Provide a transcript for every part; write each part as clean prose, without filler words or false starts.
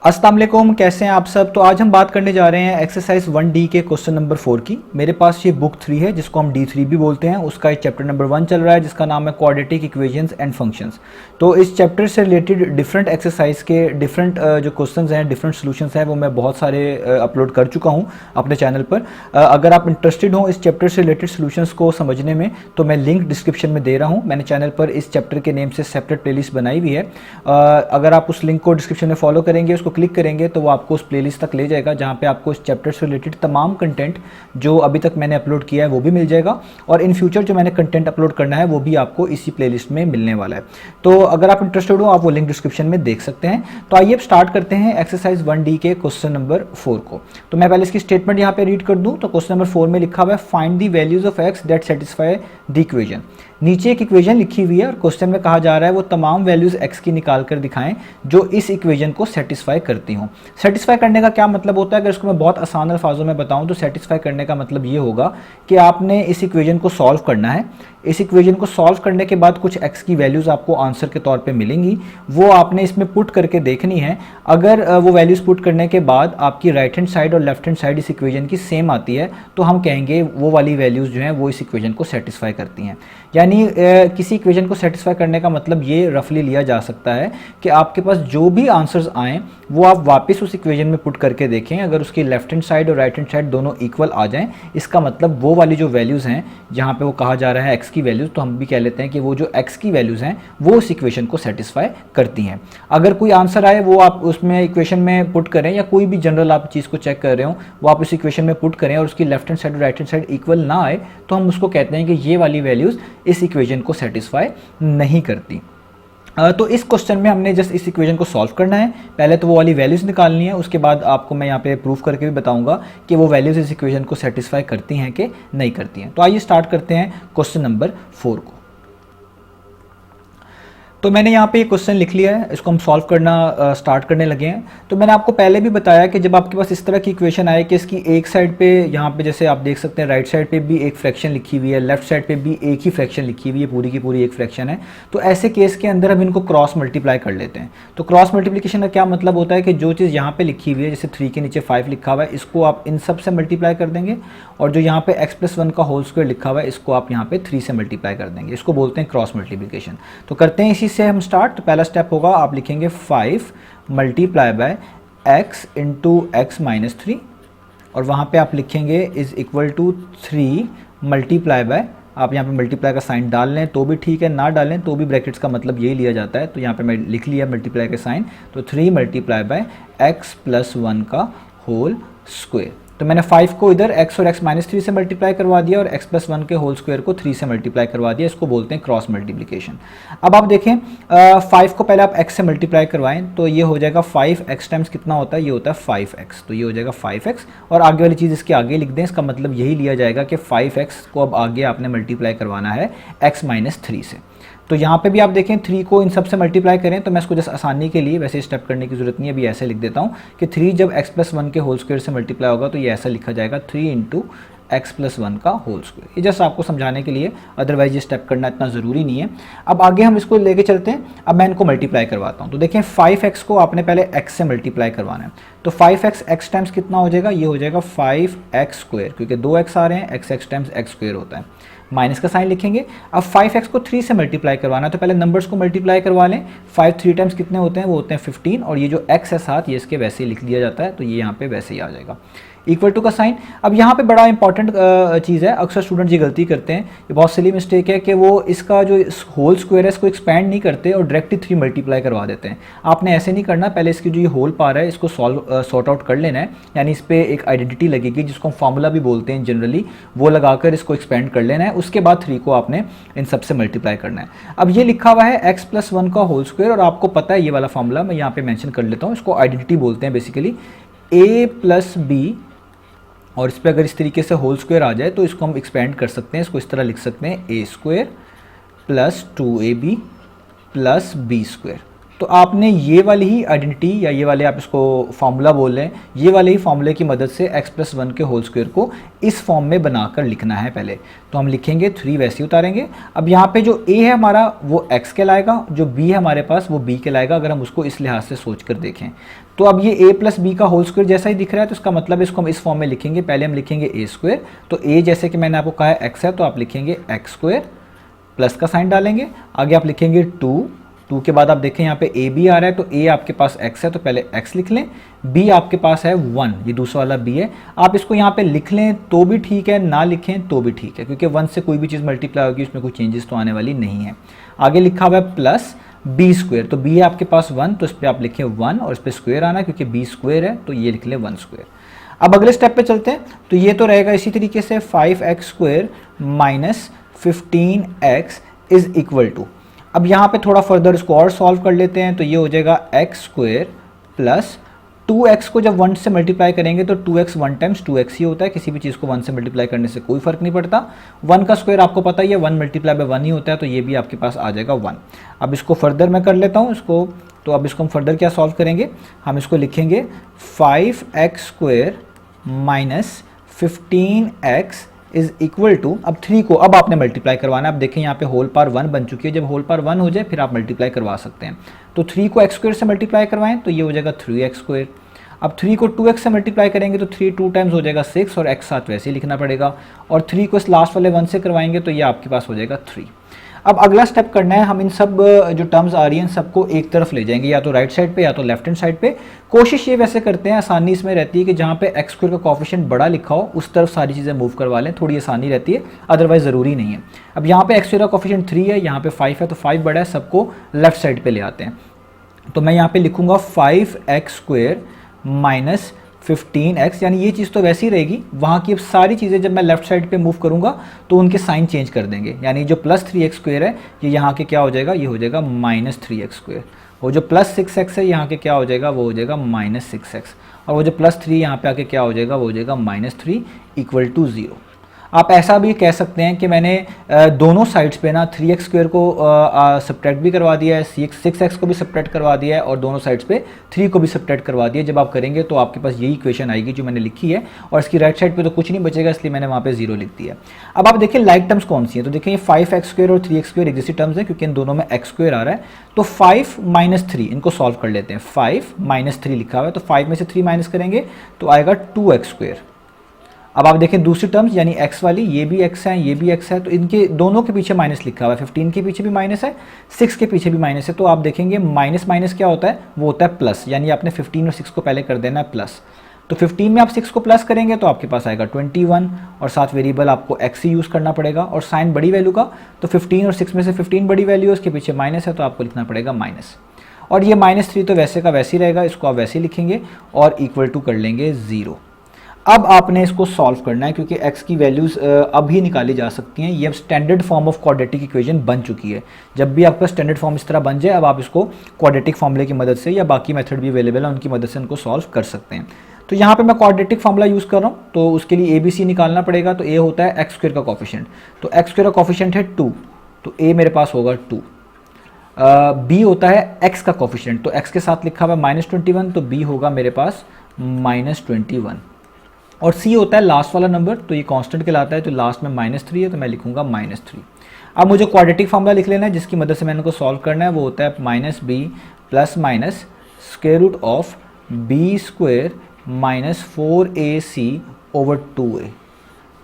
अस्सलाम वालेकुम, कैसे हैं आप सब। तो आज हम बात करने जा रहे हैं एक्सरसाइज 1D के क्वेश्चन नंबर 4 की। मेरे पास ये बुक 3 है जिसको हम D3 भी बोलते हैं। उसका एक चैप्टर नंबर 1 चल रहा है जिसका नाम है क्वाड्रेटिक इक्वेशंस एंड फंक्शंस। तो इस चैप्टर से रिलेटेड डिफरेंट एक्सरसाइज के डिफरेंट जो क्वेश्चंस हैं, डिफरेंट सॉल्यूशंस हैं, वो मैं बहुत सारे अपलोड कर चुका हूँ अपने चैनल पर। अगर आप इंटरेस्टेड हो इस चैप्टर से रिलेटेड सॉल्यूशंस को समझने में तो मैं लिंक डिस्क्रिप्शन में दे रहा हूँ। मैंने चैनल पर इस चैप्टर के नेम से सेपरेट प्लेलिस्ट बनाई हुई है। अगर आप उस लिंक को डिस्क्रिप्शन में फॉलो करेंगे, उसको क्लिक करेंगे तो वो आपको उस प्लेलिस्ट तक ले जाएगा जहाँ पे आपको इस चैप्टर से रिलेटेड तमाम कंटेंट जो अभी तक मैंने अपलोड किया है वो भी मिल जाएगा, और इन फ्यूचर जो मैंने कंटेंट अपलोड करना है वो भी आपको इसी प्लेलिस्ट में मिलने वाला है। तो अगर आप इंटरेस्टेड हो आप वो लिंक डिस्क्रिप्शन में देख सकते हैं। तो आइए अब स्टार्ट करते हैं एक्सरसाइज 1D के क्वेश्चन नंबर 4 को। तो मैं पहले इसकी स्टेटमेंट यहाँ पे रीड कर दूँ। तो क्वेश्चन नंबर 4 में लिखा हुआ है find the values of x that satisfy the equation. नीचे एक इक्वेशन लिखी हुई है और क्वेश्चन में कहा जा रहा है वो तमाम वैल्यूज एक्स की निकाल कर दिखाएं जो इस इक्वेशन को सेटिस्फाई करती हों। सेटिस्फाई करने का क्या मतलब होता है, अगर इसको मैं बहुत आसान अल्फाजों में बताऊं तो सेटिस्फाई करने का मतलब ये होगा कि आपने इस इक्वेशन को सॉल्व करना है। इस इक्वेशन को सॉल्व करने के बाद कुछ एक्स की वैल्यूज़ आपको आंसर के तौर पे मिलेंगी, वो आपने इसमें पुट करके देखनी है। अगर वो वैल्यूज़ पुट करने के बाद आपकी राइट हैंड साइड और लेफ्ट हैंड साइड इस इक्वेशन की सेम आती है तो हम कहेंगे वो वाली वैल्यूज़ जो हैं वो इस इक्वेशन को सेटिस्फाई करती हैं। यानी किसी इक्वेशन को सेटिस्फाई करने का मतलब ये रफली लिया जा सकता है कि आपके पास जो भी आंसर्स आएँ वो आप वापस उस इक्वेशन में पुट करके देखें। अगर उसकी लेफ्ट हैंड साइड और राइट हैंड साइड दोनों इक्वल आ जाएं, इसका मतलब वो वाली जो वैल्यूज़ हैं जहाँ पे वो कहा जा रहा है एक्स की वैल्यूज़, तो हम भी कह लेते हैं कि वो जो एक्स की वैल्यूज़ हैं वो उस इक्वेशन को सेटिस्फाई करती हैं। अगर कोई आंसर आए वो आप उसमें इक्वेशन में पुट करें, या कोई भी जनरल आप चीज़ को चेक कर रहे हो वो आप उस इक्वेशन में पुट करें और उसकी लेफ्ट हैंड साइड और राइट हैंड साइड इक्वल ना आए तो हम उसको कहते हैं कि ये वाली वैल्यूज़ इस इक्वेशन को सेटिस्फाई नहीं करती। तो इस क्वेश्चन में हमने जस्ट इस इक्वेशन को सॉल्व करना है। पहले तो वो वाली वैल्यूज़ निकालनी है, उसके बाद आपको मैं यहाँ पे प्रूफ करके भी बताऊंगा कि वो वैल्यूज़ इस इक्वेशन को सेटिस्फाई करती हैं कि नहीं करती हैं। तो आइए स्टार्ट करते हैं क्वेश्चन नंबर 4 को। तो मैंने यहाँ पे ये क्वेश्चन लिख लिया है, इसको हम सॉल्व करना स्टार्ट करने लगे हैं। तो मैंने आपको पहले भी बताया कि जब आपके पास इस तरह की इक्वेशन आए कि इसकी एक साइड पे यहाँ पे जैसे आप देख सकते हैं राइट साइड पे भी एक फ्रैक्शन लिखी हुई है, लेफ्ट साइड पे भी एक ही फ्रैक्शन लिखी हुई है, पूरी की पूरी एक फ्रैक्शन है, तो ऐसे केस के अंदर हम इनको क्रॉस मल्टीप्लाई कर लेते हैं। तो क्रॉस मल्टीप्लिकेशन का क्या मतलब होता है कि जो चीज़ यहाँ पे लिखी हुई है जैसे 3 के नीचे 5 लिखा हुआ है इसको आप इन सब से मल्टीप्लाई कर देंगे, और जो यहाँ पे x+1 का होल स्क्वायर लिखा हुआ है इसको आप यहाँ पे 3 से मल्टीप्लाई कर देंगे। इसको बोलते हैं क्रॉस मल्टीप्लिकेशन। तो करते हैं इसी से हम स्टार्ट। पहला स्टेप होगा आप लिखेंगे 5 multiply by x into x minus 3, और वहाँ पे आप लिखेंगे is equal to 3 multiply by, आप यहाँ पे मल्टीप्लाई का साइन डाल लें तो भी ठीक है, ना डालें तो भी ब्रैकेट्स का मतलब यही लिया जाता है। तो यहाँ पे मैं लिख लिया मल्टीप्लाई का साइन, तो 3 मल्टीप्लाई बाय x+1 का होल स्क्वायर। तो मैंने 5 को इधर x और x माइनस 3 से मल्टीप्लाई करवा दिया और x+1 के होल स्क्वायर को 3 से मल्टीप्लाई करवा दिया। इसको बोलते हैं क्रॉस मल्टीप्लिकेशन। अब आप देखें 5 को पहले आप x से मल्टीप्लाई करवाएं तो ये हो जाएगा 5x टाइम्स कितना होता है, ये होता है 5x, तो ये हो जाएगा 5x, और आगे वाली चीज़ इसके आगे लिख दें। इसका मतलब यही लिया जाएगा कि 5x को अब आगे आपने मल्टीप्लाई करवाना है x माइनस 3 से। तो यहाँ पे भी आप देखें 3 को इन सब से मल्टीप्लाई करें, तो मैं इसको जस्ट आसानी के लिए वैसे स्टेप करने की जरूरत नहीं है, अभी ऐसे लिख देता हूँ कि 3 जब x+1 के होल स्क्वायर से मल्टीप्लाई होगा तो ये ऐसा लिखा जाएगा 3 इंटू x+1 का होल स्क्वायर। ये जस्ट आपको समझाने के लिए, अदरवाइज ये स्टेप करना इतना ज़रूरी नहीं है। अब आगे हम इसको लेके चलते हैं। अब मैं इनको मल्टीप्लाई करवाता हूँ। तो देखें 5x को आपने पहले x से मल्टीप्लाई करवाना है, तो 5x x टाइम्स कितना हो जाएगा, ये हो जाएगा 5x स्क्वायर, क्योंकि 2x आ रहे हैं, x टाइम्स x स्क्वायर होता है, माइनस का साइन लिखेंगे। अब 5x को 3 से मल्टीप्लाई करवाना है तो पहले नंबर्स को मल्टीप्लाई करवा लें। 5 3 टाइम्स कितने होते हैं, वो होते हैं 15, और ये जो x है साथ ये इसके वैसे ही लिख दिया जाता है, तो ये यहाँ पे वैसे ही आ जाएगा इक्वल टू का साइन। अब यहाँ पे बड़ा इंपॉर्टेंट चीज़ है, अक्सर स्टूडेंट ये गलती करते हैं, ये बहुत सिली मिस्टेक है कि वो इसका जो होल स्क्वायर है इसको एक्सपैंड नहीं करते और डायरेक्टली 3 मल्टीप्लाई करवा देते हैं। आपने ऐसे नहीं करना, पहले इसकी जो ये होल पा रहा है इसको सॉर्ट आउट कर लेना है, यानी इस पर एक आइडेंटिटी लगेगी जिसको हम फार्मूला भी बोलते हैं जनरली, वो लगाकर इसको एक्सपेंड कर लेना है। उसके बाद 3 को आपने इन सब से मल्टीप्लाई करना है। अब ये लिखा हुआ है x+1 का होल स्क्वायर, और आपको पता है ये वाला फार्मूला मैं यहाँ पे मेंशन कर लेता हूँ, इसको आइडेंटिटी बोलते हैं बेसिकली, a+b, और इस पर अगर इस तरीके से होल स्क्वायर आ जाए तो इसको हम एक्सपेंड कर सकते हैं, इसको इस तरह लिख सकते हैं a² + 2ab + b²। तो आपने ये वाली ही आइडेंटिटी या ये वाले आप इसको फार्मूला बोल रहे हैं, ये वाले ही फार्मूले की मदद से x+1 के होल स्क्वायर को इस फॉर्म में बनाकर लिखना है पहले। तो हम लिखेंगे 3 वैसे ही उतारेंगे। अब यहाँ पे जो a है हमारा वो x कहलाएगा, जो b है हमारे पास वो b कहलाएगा, अगर हम उसको इस लिहाज से सोच कर देखें। तो अब ये a प्लस बी का होल स्क्वायर जैसा ही दिख रहा है, तो इसका मतलब इसको हम इस फॉर्म में लिखेंगे। पहले हम लिखेंगे a स्क्वायर, तो a जैसे कि मैंने आपको कहा है x है, तो आप लिखेंगे x स्क्वायर, प्लस का साइन डालेंगे, आगे आप लिखेंगे 2 के बाद आप देखें यहाँ पे ए बी आ रहा है, तो ए आपके पास x है तो पहले x लिख लें, b आपके पास है 1, ये दूसरा वाला b है। आप इसको यहाँ पे लिख लें तो भी ठीक है, ना लिखें तो भी ठीक है, क्योंकि 1 से कोई भी चीज़ मल्टीप्लाई होगी उसमें कोई चेंजेस तो आने वाली नहीं है। आगे लिखा हुआ है प्लस b स्क्वायर, तो b है आपके पास 1, तो इस पर आप लिखें 1 और इस पर स्क्वायर आना है क्योंकि b स्क्वायर है, तो ये लिख लें 1 स्क्वायर। अब अगले स्टेप पे चलते हैं, तो ये तो रहेगा इसी तरीके से 5x square minus 15x is equal to, अब यहाँ पे थोड़ा फर्दर इसको और सॉल्व कर लेते हैं, तो ये हो जाएगा x स्क्वायर प्लस 2x को जब 1 से मल्टीप्लाई करेंगे तो 2x 1 टाइम्स 2x ही होता है, किसी भी चीज़ को 1 से मल्टीप्लाई करने से कोई फर्क नहीं पड़ता। 1 का स्क्वायर आपको पता ही है 1 मल्टीप्लाई बाय 1 ही होता है, तो ये भी आपके पास आ जाएगा 1। अब इसको फर्दर मैं कर लेता हूँ इसको, तो अब इसको हम फर्दर क्या सॉल्व करेंगे, हम इसको लिखेंगे 5x square minus 15x is equal to, अब 3 को अब आपने मल्टीप्लाई करवाना है। अब देखें यहाँ पे होल पावर 1 बन चुकी है, जब होल पावर 1 हो जाए फिर आप मल्टीप्लाई करवा सकते हैं। तो 3 को x स्क्वायर से मल्टीप्लाई करवाएं तो ये हो जाएगा 3x स्क्वायर। अब 3 को 2x से मल्टीप्लाई करेंगे तो 3 2 टाइम्स हो जाएगा 6 और x साथ वैसे ही लिखना पड़ेगा, और 3 को इस लास्ट वाले 1 से करवाएंगे तो ये आपके पास हो जाएगा 3। अब अगला स्टेप करना है, हम इन सब जो टर्म्स आ रही हैं सबको एक तरफ ले जाएंगे, या तो राइट साइड पे या तो लेफ्ट हैंड साइड पे। कोशिश ये वैसे करते हैं, आसानी इसमें रहती है कि जहाँ पे x स्क्वायर का कोफिशिएंट बड़ा लिखा हो उस तरफ सारी चीज़ें मूव करवा लें, थोड़ी आसानी रहती है, अदरवाइज ज़रूरी नहीं है। अब यहाँ पे x स्क्वायर का कोफिशिएंट 3 है, यहाँ पे 5 है, तो 5 बड़ा है, सबको लेफ्ट साइड पर ले आते हैं। तो मैं यहाँ पर लिखूँगा 5x स्क्वायर माइनस 15x, यानी ये चीज़ तो वैसी रहेगी, वहाँ की अब सारी चीज़ें जब मैं लेफ्ट साइड पे मूव करूँगा तो उनके साइन चेंज कर देंगे, यानी जो प्लस 3x स्क्वायर है ये यहाँ के क्या हो जाएगा, ये हो जाएगा माइनस 3x स्क्वायर, वो जो प्लस 6x है यहाँ के क्या हो जाएगा, वो हो जाएगा माइनस 6x, और वो जो प्लस 3 यहाँ पे आके क्या हो जाएगा, वो हो जाएगा माइनस 3 इक्वल टू 0। आप ऐसा भी कह सकते हैं कि मैंने दोनों साइड्स पे ना 3x स्क्वायर को सब्ट्रैक्ट भी करवा दिया है, 6x को भी सब्ट्रैक्ट करवा दिया है, और दोनों साइड्स पे 3 को भी सब्ट्रैक्ट करवा दिया है। जब आप करेंगे तो आपके पास यही इक्वेशन आएगी जो मैंने लिखी है, और इसकी राइट साइड पे तो कुछ नहीं बचेगा, इसलिए मैंने वहाँ पे 0 लिख दिया। अब आप देखिए लाइक टर्म्स कौन सी है, तो देखिए ये 5x स्क्वायर और 3x स्क्वायर एक जैसी टर्म्स है क्योंकि इन दोनों में x स्क्वायर आ रहा है। तो 5 माइनस 3 इनको सॉल्व कर लेते हैं, 5 माइनस 3 लिखा हुआ है, तो 5 में से 3 माइनस करेंगे तो आएगा 2x स्क्वायर। अब आप देखें दूसरी टर्म्स यानी x वाली, ये भी x है, ये भी x है, तो इनके दोनों के पीछे माइनस लिखा हुआ है, 15 के पीछे भी माइनस है, 6 के पीछे भी माइनस है। तो आप देखेंगे माइनस माइनस क्या होता है, वो होता है प्लस, यानी आपने 15 और 6 को पहले कर देना है प्लस। तो 15 में आप 6 को प्लस करेंगे तो आपके पास आएगा 21, और साथ वेरिएबल आपको x ही यूज़ करना पड़ेगा, और साइन बड़ी वैल्यू का, तो 15 और 6 में से 15 बड़ी वैल्यू है, उसके पीछे माइनस है तो आपको लिखना पड़ेगा माइनस, और ये -3 तो वैसे का वैसे ही रहेगा, इसको आप वैसे ही लिखेंगे और इक्वल टू कर लेंगे 0। अब आपने इसको सॉल्व करना है क्योंकि x की वैल्यूज़ अभी निकाली जा सकती हैं, ये अब standard form of quadratic equation बन चुकी है। जब भी आपका स्टैंडर्ड फॉर्म इस तरह बन जाए, अब आप इसको क्वाड्रेटिक फॉर्मूले की मदद से या बाकी मेथड भी अवेलेबल है उनकी मदद से उनको सॉल्व कर सकते हैं। तो यहाँ पे मैं क्वाड्रेटिक फॉर्मूला यूज़ कर रहा हूँ, तो उसके लिए ABC निकालना पड़ेगा। तो A होता है x स्क्वायर का कोफिशिएंट, तो x स्क्वायर का कोफिशिएंट है 2, तो A मेरे पास होगा 2। B होता है x का कोफिशिएंट, तो x के साथ लिखा हुआ है -21, तो B होगा मेरे पास -21। और C होता है लास्ट वाला नंबर, तो ये कांस्टेंट कहलाता है, तो लास्ट में -3 है, तो मैं लिखूंगा -3। अब मुझे क्वाड्रेटिक फॉर्मूला लिख लेना है जिसकी मदद से मैंने इनको सॉल्व करना है, वो होता है -b plus minus square root of b square minus 4ac over 2a।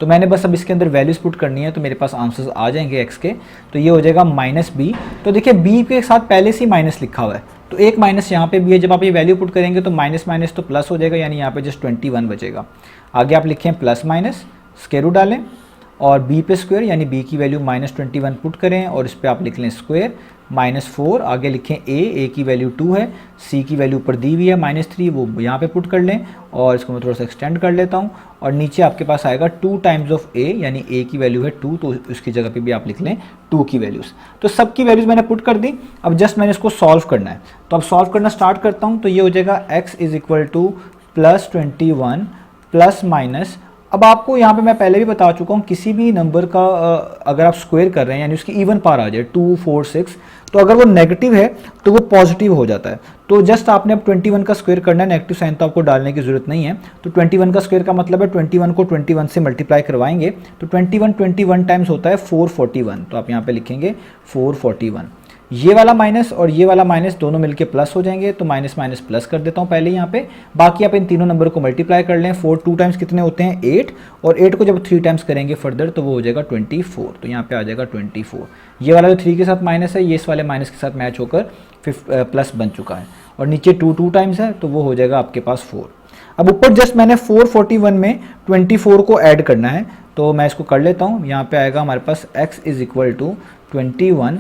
तो मैंने बस अब इसके अंदर वैल्यूज पुट करनी है, तो मेरे पास आंसर्स आ जाएंगे x के, तो ये हो जाएगा -b। तो देखिए b के साथ पहले से ही माइनस लिखा हुआ है, तो एक माइनस यहाँ पे भी है, जब आप ये वैल्यू पुट करेंगे तो माइनस माइनस तो प्लस हो जाएगा, यानी यहाँ पे जस्ट 21 बचेगा। आगे आप लिखें प्लस माइनस स्क्वायर रूट डालें और b पे स्क्वायर यानी b की वैल्यू -21 पुट करें, और इस पर आप लिख लें स्क्वायर -4, आगे लिखें a की वैल्यू 2 है, c की वैल्यू ऊपर दी हुई है -3, वो यहाँ पे पुट कर लें, और इसको मैं थोड़ा सा एक्सटेंड कर लेता हूँ, और नीचे आपके पास आएगा 2 टाइम्स ऑफ a, यानी a की वैल्यू है 2, तो उसकी जगह पे भी आप लिख लें 2 की वैल्यूज़। तो सब की वैल्यूज़ मैंने पुट कर दी, अब जस्ट मैंने इसको सॉल्व करना है, तो अब सॉल्व करना स्टार्ट करता हूँ। तो ये हो जाएगा x is equal to +21 plus minus, अब आपको यहाँ पे मैं पहले भी बता चुका हूँ, किसी भी नंबर का अगर आप स्क्वायर कर रहे हैं यानी उसकी इवन पावर आ जाए 2, 4, 6, तो अगर वो नेगेटिव है तो वो पॉजिटिव हो जाता है। तो जस्ट आपने अब 21 का स्क्वायर करना है, नेगेटिव साइन तो आपको डालने की जरूरत नहीं है। तो 21 का स्क्वायर का मतलब है 21 को 21 से मल्टीप्लाई करवाएंगे तो 21 टाइम्स होता है 441, तो आप यहाँ पे लिखेंगे 441। ये वाला माइनस और ये वाला माइनस दोनों मिलके प्लस हो जाएंगे, तो माइनस माइनस प्लस कर देता हूँ पहले यहाँ पे। बाकी आप इन तीनों नंबर को मल्टीप्लाई कर लें। 4 2 टाइम्स कितने होते हैं 8, और 8 को जब 3 टाइम्स करेंगे फर्दर तो वो हो जाएगा 24, तो यहाँ पे आ जाएगा 24। ये वाला जो 3 के साथ माइनस है ये इस वाले माइनस के साथ मैच होकर प्लस बन चुका है, और नीचे 2 2 टाइम्स है तो वो हो जाएगा आपके पास 4। अब ऊपर जस्ट मैंने 441 में 24 को ऐड करना है, तो मैं इसको कर लेता हूँ। यहाँ पे आएगा हमारे पास x is equal to 21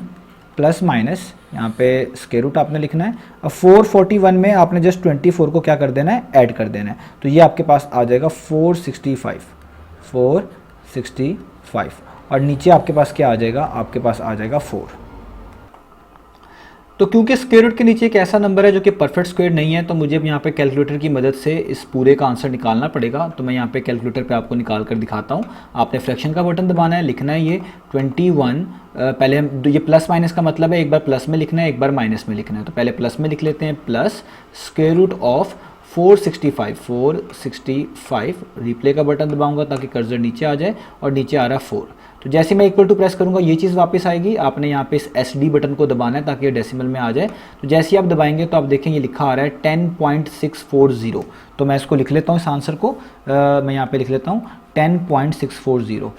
plus minus, यहाँ पे स्क्वायर रूट आपने लिखना है। अब 441 में आपने जस्ट 24 को क्या कर देना है, ऐड कर देना है, तो ये आपके पास आ जाएगा 465, और नीचे आपके पास क्या आ जाएगा, आपके पास आ जाएगा 4। तो क्योंकि स्क्वायर रूट के नीचे एक ऐसा नंबर है जो कि परफेक्ट स्क्वायर नहीं है, तो मुझे अब यहाँ पे कैलकुलेटर की मदद से इस पूरे का आंसर निकालना पड़ेगा। तो मैं यहाँ पे कैलकुलेटर पे आपको निकाल कर दिखाता हूँ। आपने फ्रैक्शन का बटन दबाना है, लिखना है ये 21, पहले हम ये प्लस माइनस का मतलब है एक बार प्लस में लिखना है एक बार माइनस में लिखना है, तो पहले प्लस में लिख लेते हैं, plus square root of 465, replay का बटन दबाऊंगा ताकि कर्सर नीचे आ जाए, और नीचे आ रहा है 4। तो जैसे मैं इक्वल टू प्रेस करूंगा ये चीज़ वापस आएगी। आपने यहाँ पे इस SD बटन को दबाना है ताकि ये डेसिमल में आ जाए। तो जैसे ही आप दबाएंगे तो आप देखें ये लिखा आ रहा है 10.640। तो मैं इसको लिख लेता हूँ इस आंसर को, मैं यहाँ पे लिख लेता हूँ 10.640,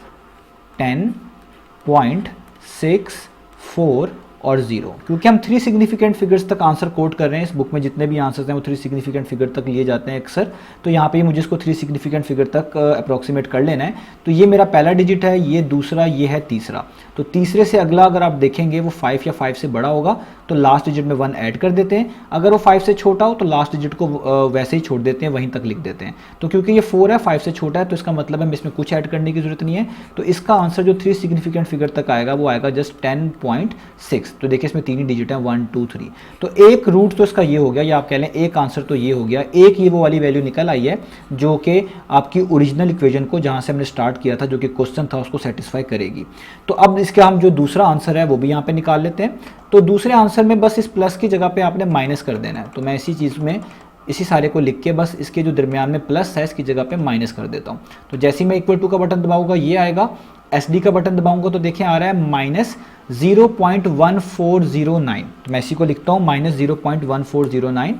10.64 और 0, क्योंकि हम 3 सिग्निफिकेंट फिगर्स तक आंसर कोट कर रहे हैं। इस बुक में जितने भी आंसर्स हैं वो 3 सिग्निफिकेंट फिगर तक लिए जाते हैं अक्सर, तो यहाँ पे मुझे इसको 3 सिग्निफिकेंट फिगर तक अप्रॉक्सीमेट कर लेना है। तो ये मेरा पहला डिजिट है, ये दूसरा, ये है तीसरा। तो तीसरे से अगला अगर आप देखेंगे वो 5 या 5 से बड़ा होगा तो लास्ट डिजिट में 1 ऐड कर देते हैं। अगर वो 5 से छोटा हो तो लास्ट डिजिट को वैसे ही छोड़ देते हैं, वहीं तक लिख देते हैं। तो क्योंकि ये 4 है, 5 से छोटा है, तो इसका मतलब है इसमें कुछ ऐड करने की जरूरत नहीं है। तो इसका आंसर जो 3 सिग्निफिकेंट फिगर तक आएगा वो आएगा जस्ट 10.6। तो देखिए इसमें 3 ही डिजिट है, 1 2 3। तो एक रूट तो इसका ये हो गया, या आप कह लें एक आंसर तो ये हो गया। एक ये वो वाली वैल्यू निकल आई है जो कि आपकी ओरिजिनल इक्वेशन को, जहाँ से हमने स्टार्ट किया था, जो कि क्वेश्चन था, उसको सेटिस्फाई करेगी। तो अब इसका हम जो दूसरा आंसर है वो भी यहाँ पे निकाल लेते हैं। तो दूसरे आंसर में बस इस प्लस की जगह पे आपने माइनस कर देना है। तो मैं इसी चीज़ में इसी सारे को लिख के बस इसके जो दरमियान में प्लस है इसकी जगह पे माइनस कर देता हूँ। तो जैसे ही मैं इक्वल टू का बटन दबाऊंगा ये आएगा, SD का बटन दबाऊंगा तो देखिए आ रहा है माइनस 0.1409। तो मैं इसी को लिखता हूँ माइनस 0.1409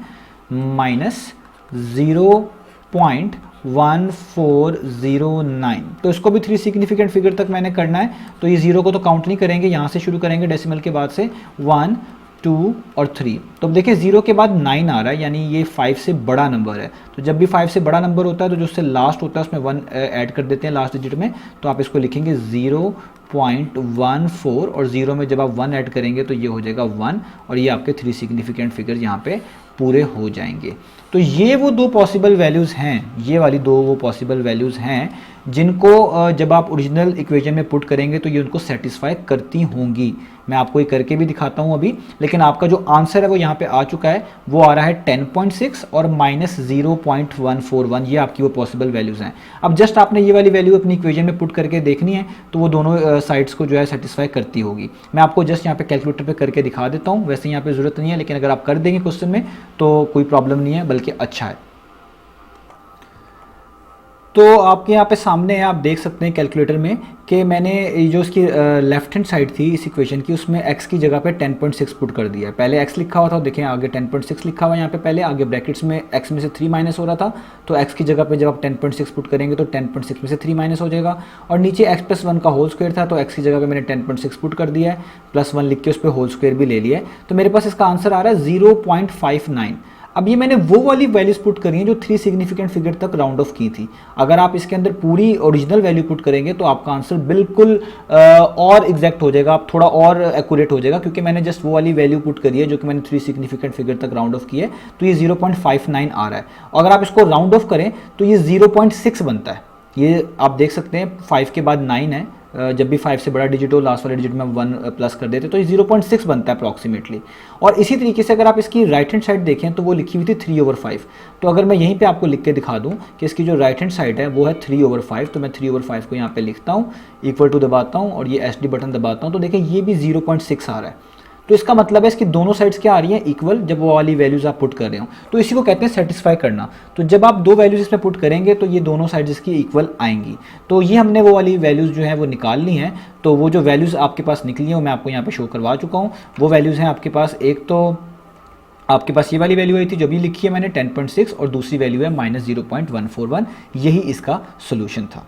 माइनस 0.1409। तो इसको भी 3 सिग्निफिकेंट फिगर तक मैंने करना है। तो ये 0 को तो काउंट नहीं करेंगे, यहाँ से शुरू करेंगे डेसिमल के बाद से 1 2 और 3। तो अब देखिए 0 के बाद 9 आ रहा है, यानी ये 5 से बड़ा नंबर है। तो जब भी 5 से बड़ा नंबर होता है तो जो उससे लास्ट होता है उसमें 1 ऐड कर देते हैं लास्ट डिजिट में। तो आप इसको लिखेंगे 0.14, और 0 में जब आप 1 ऐड करेंगे तो ये हो जाएगा 1, और ये आपके 3 सिग्निफिकेंट फिगर यहाँ पे पूरे हो जाएंगे। तो ये वो 2 पॉसिबल वैल्यूज़ हैं, ये वाली 2 वो पॉसिबल वैल्यूज़ हैं जिनको जब आप ओरिजिनल इक्वेशन में पुट करेंगे तो ये उनको सेटिस्फाई करती होंगी। मैं आपको ये करके भी दिखाता हूँ अभी, लेकिन आपका जो आंसर है वो यहाँ पे आ चुका है, वो आ रहा है 10.6 और माइनस 0.141। ये आपकी वो पॉसिबल वैल्यूज़ हैं। अब जस्ट आपने ये वाली वैल्यू अपनी इक्वेशन में पुट करके देखनी है, तो वो दोनों साइड्स को जो है सेटिस्फाई करती होगी। मैं आपको जस्ट यहाँ पे कैलकुलेटर पे करके दिखा देता हूँ, वैसे यहाँ पे ज़रूरत नहीं है, लेकिन अगर आप कर देंगे क्वेश्चन में तो कोई प्रॉब्लम नहीं है, बल्कि अच्छा है। तो आपके यहाँ पे सामने है, आप देख सकते हैं कैलकुलेटर में कि मैंने जो इसकी लेफ्ट हैंड साइड थी इस इक्वेशन की, उसमें x की जगह पे 10.6 पुट कर दिया है। पहले x लिखा हुआ था, देखें आगे 10.6 लिखा हुआ है यहाँ पे, पहले आगे ब्रैकेट्स में x में से 3 माइनस हो रहा था। तो x की जगह पे जब आप 10.6 पुट करेंगे तो 10.6 में से 3 माइनस हो जाएगा, और नीचे x+1 का होल स्क्वायर था, तो x की जगह पे मैंने 10.6 पुट कर दिया है, +1 लिख के उस पर होल स्क्वायर भी ले लिया है। तो मेरे पास इसका आंसर आ रहा है 0.59। अब ये मैंने वो वाली वैल्यूज पुट करी हैं जो 3 सिग्निफिकेंट फिगर तक राउंड ऑफ की थी। अगर आप इसके अंदर पूरी ओरिजिनल वैल्यू पुट करेंगे तो आपका आंसर बिल्कुल और एग्जैक्ट हो जाएगा, आप थोड़ा और एक्यूरेट हो जाएगा, क्योंकि मैंने जस्ट वो वाली वैल्यू पुट करी है जो कि मैंने 3 सिग्निफिकेंट फिगर तक राउंड ऑफ की है। तो ये 0.59 आ रहा है। अगर आप इसको राउंड ऑफ करें तो ये 0.6 बनता है। ये आप देख सकते हैं 5 के बाद 9 है, जब भी 5 से बड़ा डिजिट हो लास्ट वाले डिजिट में 1 प्लस कर देते तो ये 0.6 बनता है अप्रॉक्सीमेटली। और इसी तरीके से अगर आप इसकी राइट हैंड साइड देखें तो वो लिखी हुई थी 3/5। तो अगर मैं यहीं पे आपको लिख के दिखा दूं कि इसकी जो राइट हैंड साइड है वो है 3/5, तो मैं 3/5 को यहाँ पे लिखता हूँ, इक्वल टू दबाता हूँ और ये SD बटन दबाता हूँ, तो देखिए ये भी 0.6 आ रहा है। तो इसका मतलब है इसकी दोनों साइड्स क्या आ रही हैं, इक्वल, जब वो वाली वैल्यूज़ आप पुट कर रहे हो। तो इसी को कहते हैं सेटिस्फाई करना। तो जब आप दो वैल्यूज़ इसमें पुट करेंगे तो ये दोनों साइड्स इसकी इक्वल आएंगी। तो ये हमने वो वाली वैल्यूज़ जो हैं वो निकाल ली हैं। तो वो जो वैल्यूज़ आपके पास निकली हैं वो मैं आपको यहाँ पे शो करवा चुका हूँ। वो वैल्यूज़ हैं आपके पास, एक तो आपके पास ये वाली वैल्यू आई थी जो भी लिखी है मैंने 10.6, और दूसरी वैल्यू है -0.141। यही इसका सोल्यूशन था।